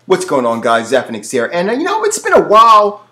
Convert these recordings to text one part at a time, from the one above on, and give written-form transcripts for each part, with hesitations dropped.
What's going on, guys? Zephyrnix here. And, it's been a while,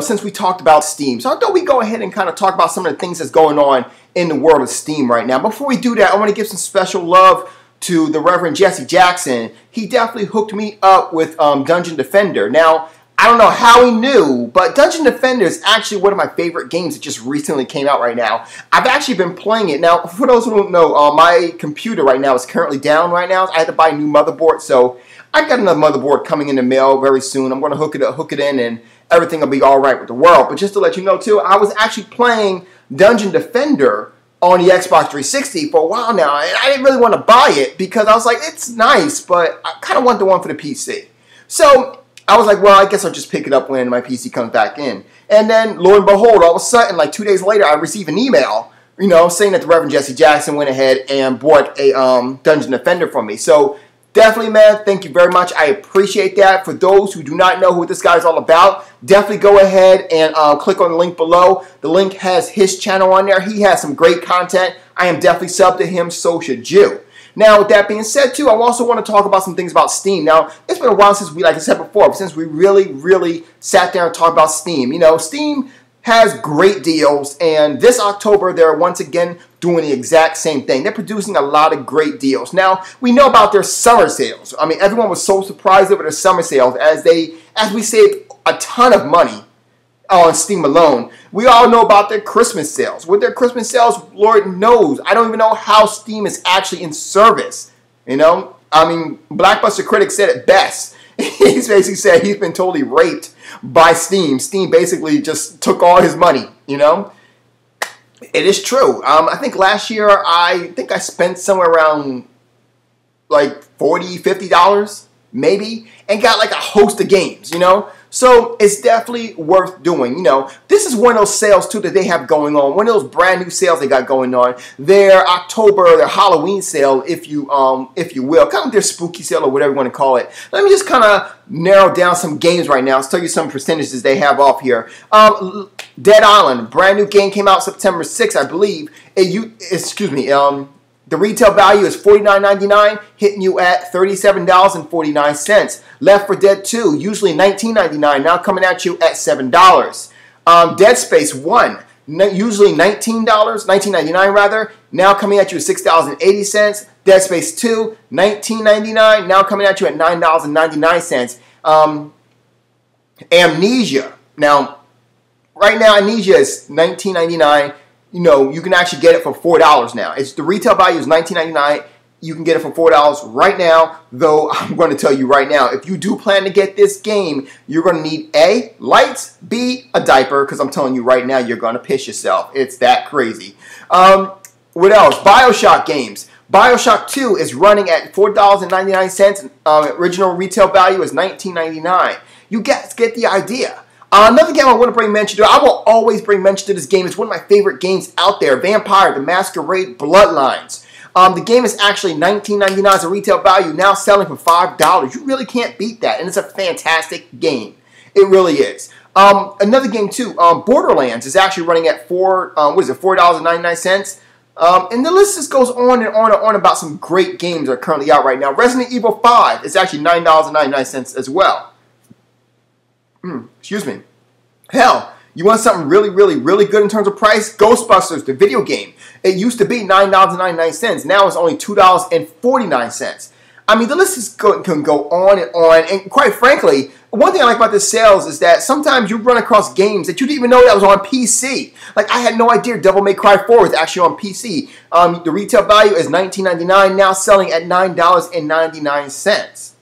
since we talked about Steam. So I thought we'd go ahead and kind of talk about some of the things that's going on in the world of Steam right now. Before we do that, I want to give some special love to the Reverend Jesse Jackson. He definitely hooked me up with Dungeon Defender. Now, I don't know how he knew, but Dungeon Defender is actually one of my favorite games that just recently came out right now. I've actually been playing it. Now, for those who don't know, my computer right now is currently down right now. I had to buy a new motherboard, so I got another motherboard coming in the mail very soon. I'm going to hook it in, and everything will be all right with the world. But just to let you know, too, I was actually playing Dungeon Defender on the Xbox 360 for a while now, and I didn't really want to buy it because I was like, it's nice, but I kind of want the one for the PC. So I was like, well, I guess I'll just pick it up when my PC comes back in. And then, lo and behold, all of a sudden, like 2 days later, I received an email, saying that the Reverend Jesse Jackson went ahead and bought a Dungeon Defender for me. So definitely, man, thank you very much. I appreciate that. For those who do not know who this guy is all about, definitely go ahead and click on the link below. The link has his channel on there. He has some great content. I am definitely subbed to him, so should you. Now, with that being said, too, I also want to talk about some things about Steam. Now, it's been a while since like I said before, since we really sat down and talked about Steam. Steam has great deals, and this October, they're once again doing the exact same thing. They're producing a lot of great deals. Now, we know about their summer sales. I mean, everyone was so surprised over their summer sales as we saved a ton of money on Steam alone. We all know about their Christmas sales. With their Christmas sales, Lord knows, I don't even know how Steam is actually in service. I mean, Blackbuster Critic said it best. He's basically said he's been totally raped by Steam. Steam basically just took all his money, It is true. I think last year, I spent somewhere around like $40, $50, maybe, and got like a host of games, So it's definitely worth doing, This is one of those sales, too, that they have going on. One of those brand new sales they got going on. Their October, their Halloween sale, if you will. Kind of their spooky sale or whatever you want to call it. Let me just kind of narrow down some games right now. I'll tell you some percentages they have off here. Dead Island, brand new game, came out September 6th, I believe. The retail value is $49.99, hitting you at $37.49. Left 4 Dead 2, usually $19.99, now coming at you at $7. Dead Space 1, usually $19.99 rather, now coming at you at $6.80. Dead Space 2, $19.99, now coming at you at $9.99. Amnesia, now, right now Amnesia is $19.99. You can actually get it for $4 now. The retail value is $19.99. You can get it for $4 right now, though I'm going to tell you right now, if you do plan to get this game, you're going to need A, lights, B, a diaper, because I'm telling you right now, you're going to piss yourself. It's that crazy. What else? Bioshock games. Bioshock 2 is running at $4.99. Original retail value is $19.99. You guys get the idea. Another game I want to bring mention to, I will always bring mention to this game. It's one of my favorite games out there. Vampire, the Masquerade, Bloodlines. The game is actually $19.99 as a retail value, now selling for $5. You really can't beat that, and it's a fantastic game. It really is. Another game too, Borderlands is actually running at $4.99. And the list just goes on and on and on about some great games that are currently out right now. Resident Evil 5 is actually $9.99 as well. Excuse me. Hell, you want something really good in terms of price? Ghostbusters, the video game. It used to be $9.99. Now it's only $2.49. I mean, the list can go on and on. And quite frankly, one thing I like about this sales is that sometimes you run across games that you didn't even know that was on PC. Like, I had no idea Devil May Cry 4 was actually on PC. The retail value is $19.99, now selling at $9.99.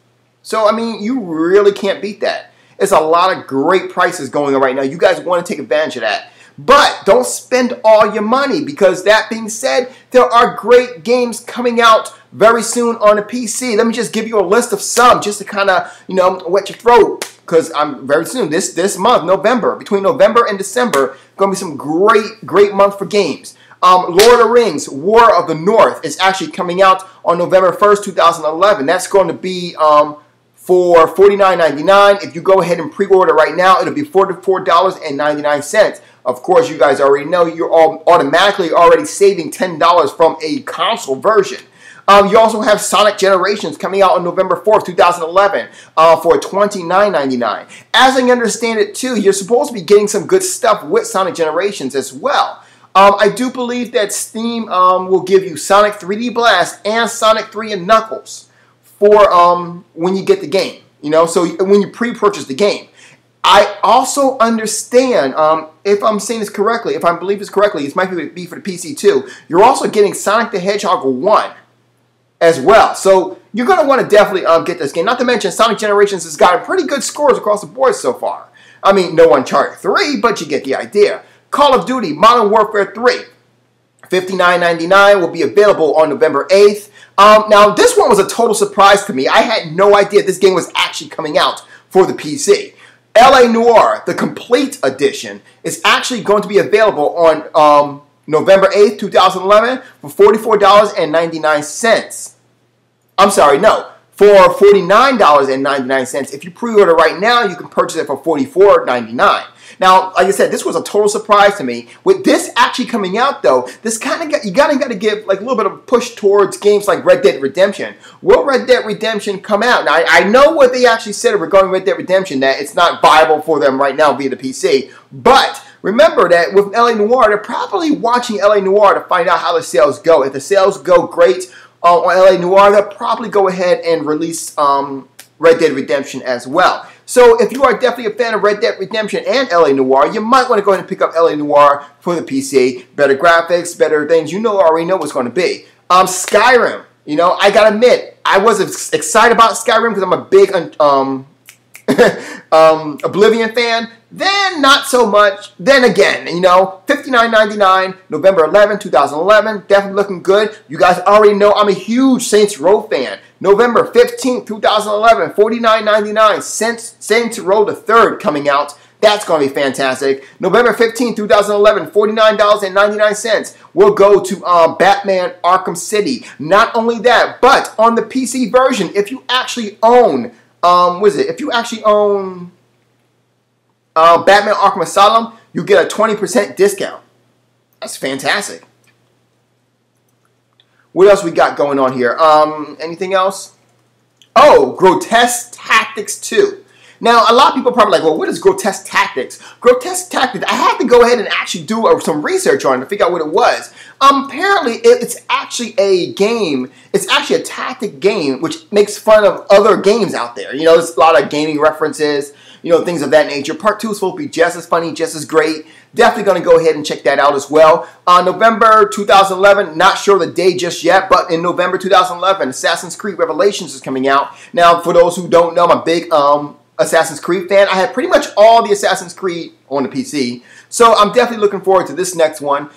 So, I mean, you really can't beat that. It's a lot of great prices going on right now. You guys want to take advantage of that. But don't spend all your money, because that being said, there are great games coming out very soon on the PC. Let me just give you a list of some just to kind of, wet your throat. Because I'm very soon, this month, November, between November and December, going to be some great month for games. Lord of the Rings, War of the North is actually coming out on November 1st, 2011. That's going to be for $49.99. If you go ahead and pre-order right now, it'll be $44.99. Of course, you guys already know you're all automatically already saving $10 from a console version. You also have Sonic Generations coming out on November 4th, 2011 for $29.99. As I understand it too, you're supposed to be getting some good stuff with Sonic Generations as well. I do believe that Steam will give you Sonic 3D Blast and Sonic 3 and Knuckles for when you get the game. You know, so when you pre-purchase the game. I also understand, if I'm saying this correctly, if I believe this correctly, this might be for the PC too. You're also getting Sonic the Hedgehog 1 as well. So you're going to want to definitely get this game. Not to mention, Sonic Generations has gotten pretty good scores across the board so far. I mean, no Uncharted 3, but you get the idea. Call of Duty Modern Warfare 3, $59.99 will be available on November 8th. Now, this one was a total surprise to me. I had no idea this game was actually coming out for the PC. LA Noire, the Complete Edition, is actually going to be available on November 8th, 2011 for $44.99. I'm sorry, no, for $49.99. If you pre-order right now, you can purchase it for $44.99. Now, like I said, this was a total surprise to me. With this actually coming out, though, this kind of you got to give like a little bit of a push towards games like Red Dead Redemption. Will Red Dead Redemption come out? Now, I know what they actually said regarding Red Dead Redemption, that it's not viable for them right now via the PC. But remember that with LA Noire, they're probably watching LA Noire to find out how the sales go. If the sales go great on LA Noire, they'll probably go ahead and release Red Dead Redemption as well. So if you are definitely a fan of Red Dead Redemption and LA Noire, you might want to go ahead and pick up LA Noire for the PC. Better graphics, better things. You already know what's going to be. Skyrim. You know, I gotta admit, I was excited about Skyrim because I'm a big Oblivion fan. Then not so much. Then again, you know, $59.99, November 11, 2011. Definitely looking good. You guys already know I'm a huge Saints Row fan. November 15th, 2011, $49.99. Saints Row the 3rd coming out. That's going to be fantastic. November 15th, 2011, $49.99 will go to Batman Arkham City. Not only that, but on the PC version, if you actually own, If you actually own Batman Arkham Asylum, you get a 20% discount. That's fantastic. What else we got going on here? Anything else? Oh, Grotesque Tactics 2. Now, a lot of people are probably like, well, what is Grotesque Tactics? Grotesque Tactics, I had to go ahead and actually do some research on it to figure out what it was. Apparently, it's actually a game. It's actually a tactic game which makes fun of other games out there. You know, there's a lot of gaming references, you know, things of that nature. Part 2 is supposed to be just as funny, just as great. Definitely going to go ahead and check that out as well. November 2011, not sure the day just yet, but in November 2011, Assassin's Creed Revelations is coming out. Now, for those who don't know, I'm a big Assassin's Creed fan. I had pretty much all the Assassin's Creed on the PC, so I'm definitely looking forward to this next one.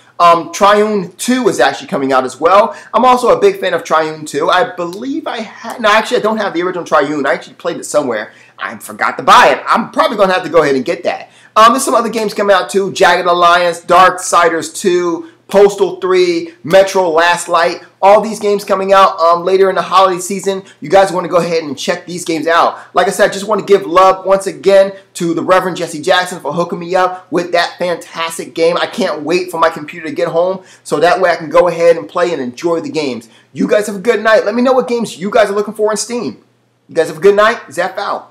Triune 2 is actually coming out as well. I'm also a big fan of Triune 2. I believe I had, no, actually I don't have the original Triune. I actually played it somewhere. I forgot to buy it. I'm probably going to have to go ahead and get that. There's some other games coming out too. Jagged Alliance, Darksiders 2, Postal 3, Metro Last Light. All these games coming out later in the holiday season. You guys want to go ahead and check these games out. Like I said, I just want to give love once again to the Reverend Jesse Jackson for hooking me up with that fantastic game. I can't wait for my computer to get home so that way I can go ahead and play and enjoy the games. You guys have a good night. Let me know what games you guys are looking for on Steam. You guys have a good night. Zeph out.